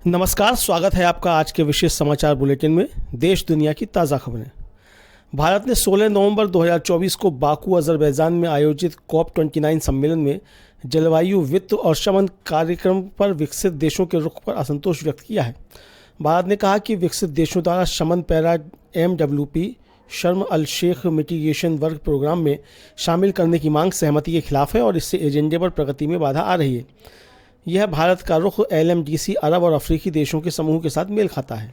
नमस्कार, स्वागत है आपका आज के विशेष समाचार बुलेटिन में। देश दुनिया की ताज़ा खबरें। भारत ने 16 नवंबर 2024 को बाकू अजरबैजान में आयोजित COP29 सम्मेलन में जलवायु वित्त और शमन कार्यक्रम पर विकसित देशों के रुख पर असंतोष व्यक्त किया है। भारत ने कहा कि विकसित देशों द्वारा शमन पैरा MWP शर्म अल शेख मिटिगेशन वर्क प्रोग्राम में शामिल करने की मांग सहमति के खिलाफ है और इससे एजेंडे पर प्रगति में बाधा आ रही है। यह भारत का रुख LMDC अरब और अफ्रीकी देशों के समूह के साथ मेल खाता है।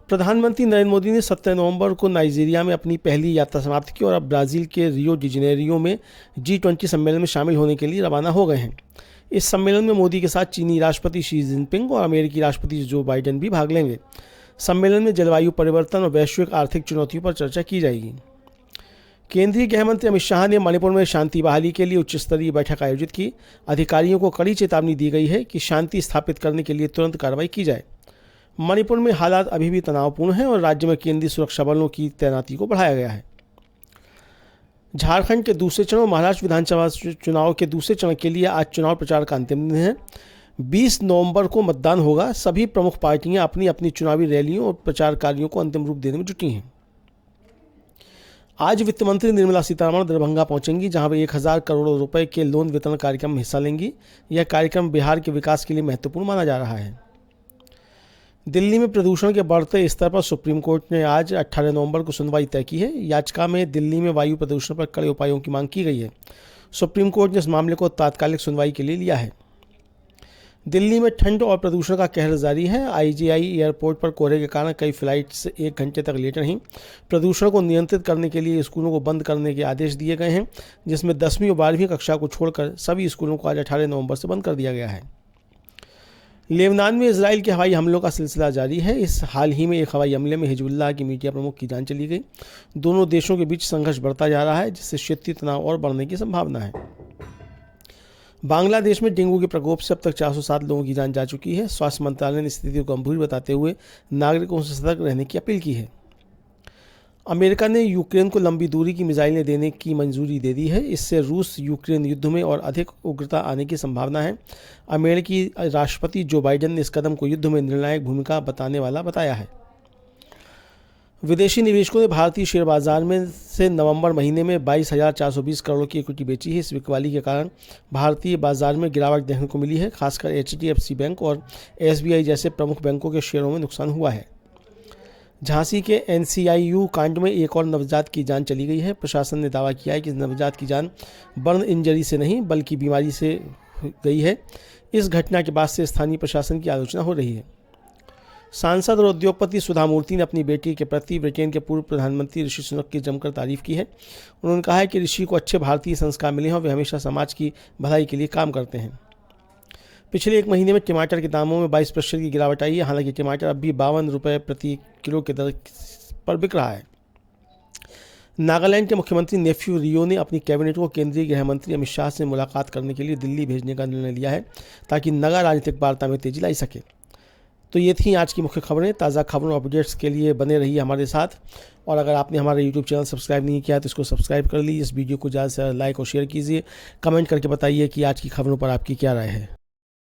प्रधानमंत्री नरेंद्र मोदी ने 17 नवंबर को नाइजीरिया में अपनी पहली यात्रा समाप्त की और अब ब्राज़ील के रियो डी जेनेरियो में G20 सम्मेलन में शामिल होने के लिए रवाना हो गए हैं। इस सम्मेलन में मोदी के साथ चीनी राष्ट्रपति शी जिनपिंग और अमेरिकी राष्ट्रपति जो बाइडेन भी भाग लेंगे। सम्मेलन में जलवायु परिवर्तन और वैश्विक आर्थिक चुनौतियों पर चर्चा की जाएगी। केंद्रीय गृह मंत्री अमित शाह ने मणिपुर में शांति बहाली के लिए उच्च स्तरीय बैठक आयोजित की। अधिकारियों को कड़ी चेतावनी दी गई है कि शांति स्थापित करने के लिए तुरंत कार्रवाई की जाए। मणिपुर में हालात अभी भी तनावपूर्ण हैं और राज्य में केंद्रीय सुरक्षा बलों की तैनाती को बढ़ाया गया है। झारखंड के दूसरे चरण और महाराष्ट्र विधानसभा चुनाव के दूसरे चरण के लिए आज चुनाव प्रचार का अंतिम दिन है। 20 नवंबर को मतदान होगा। सभी प्रमुख पार्टियां अपनी अपनी चुनावी रैलियों और प्रचार कार्यों को अंतिम रूप देने में जुटी हैं। आज वित्त मंत्री निर्मला सीतारमण दरभंगा पहुंचेंगी, जहां वे 1000 करोड़ रुपए के लोन वितरण कार्यक्रम में हिस्सा लेंगी। यह कार्यक्रम बिहार के विकास के लिए महत्वपूर्ण माना जा रहा है। दिल्ली में प्रदूषण के बढ़ते स्तर पर सुप्रीम कोर्ट ने आज 18 नवंबर को सुनवाई तय की है। याचिका में दिल्ली में वायु प्रदूषण पर कड़े उपायों की मांग की गई है। सुप्रीम कोर्ट ने इस मामले को तात्कालिक सुनवाई के लिए लिया है। दिल्ली में ठंड और प्रदूषण का कहर जारी है। IGI एयरपोर्ट पर कोहरे के कारण कई फ्लाइट्स 1 घंटे तक लेट रहीं। प्रदूषण को नियंत्रित करने के लिए स्कूलों को बंद करने के आदेश दिए गए हैं, जिसमें 10वीं और 12वीं कक्षा को छोड़कर सभी स्कूलों को आज 18 नवंबर से बंद कर दिया गया है। लेबनान में इजराइल के हवाई हमलों का सिलसिला जारी है। इस हाल ही में एक हवाई हमले में हिजबुल्लाह की मीडिया प्रमुख की जान चली गई। दोनों देशों के बीच संघर्ष बढ़ता जा रहा है, जिससे क्षेत्रीय तनाव और बढ़ने की संभावना है। बांग्लादेश में डेंगू के प्रकोप से अब तक 407 लोगों की जान जा चुकी है। स्वास्थ्य मंत्रालय ने स्थिति को गंभीर बताते हुए नागरिकों से सतर्क रहने की अपील की है। अमेरिका ने यूक्रेन को लंबी दूरी की मिसाइलें देने की मंजूरी दे दी है। इससे रूस यूक्रेन युद्ध में और अधिक उग्रता आने की संभावना है। अमेरिकी राष्ट्रपति जो बाइडेन ने इस कदम को युद्ध में निर्णायक भूमिका बताने वाला बताया है। विदेशी निवेशकों ने भारतीय शेयर बाजार में से नवंबर महीने में 22,420 करोड़ की इक्विटी बेची है। इस बिकवाली के कारण भारतीय बाजार में गिरावट देखने को मिली है। खासकर HDFC बैंक और SBI जैसे प्रमुख बैंकों के शेयरों में नुकसान हुआ है। झांसी के NCIU कांड में एक और नवजात की जान चली गई है। प्रशासन ने दावा किया है कि नवजात की जान बर्न इंजरी से नहीं बल्कि बीमारी से गई है। इस घटना के बाद से स्थानीय प्रशासन की आलोचना हो रही है। सांसद और उद्योगपति सुधा मूर्ति ने अपनी बेटी के प्रति ब्रिटेन के पूर्व प्रधानमंत्री ऋषि सुनक की जमकर तारीफ की है। उन्होंने कहा है कि ऋषि को अच्छे भारतीय संस्कार मिले हैं और वे हमेशा समाज की भलाई के लिए काम करते हैं। पिछले एक महीने में टमाटर के दामों में 22% की गिरावट आई है। हालांकि टमाटर अब भी 52 रुपये प्रति किलो के दर पर बिक रहा है। नागालैंड के मुख्यमंत्री नेफ्यू रियो ने अपनी कैबिनेट को केंद्रीय गृह मंत्री अमित शाह से मुलाकात करने के लिए दिल्ली भेजने का निर्णय लिया है, ताकि नगा राजनीतिक वार्ता में तेजी लाई सके। तो ये थी आज की मुख्य खबरें। ताज़ा खबरों और अपडेट्स के लिए बने रहिए हमारे साथ। और अगर आपने हमारा YouTube चैनल सब्सक्राइब नहीं किया तो इसको सब्सक्राइब कर लीजिए। इस वीडियो को ज़्यादा से ज़्यादा लाइक और शेयर कीजिए। कमेंट करके बताइए कि आज की खबरों पर आपकी क्या राय है।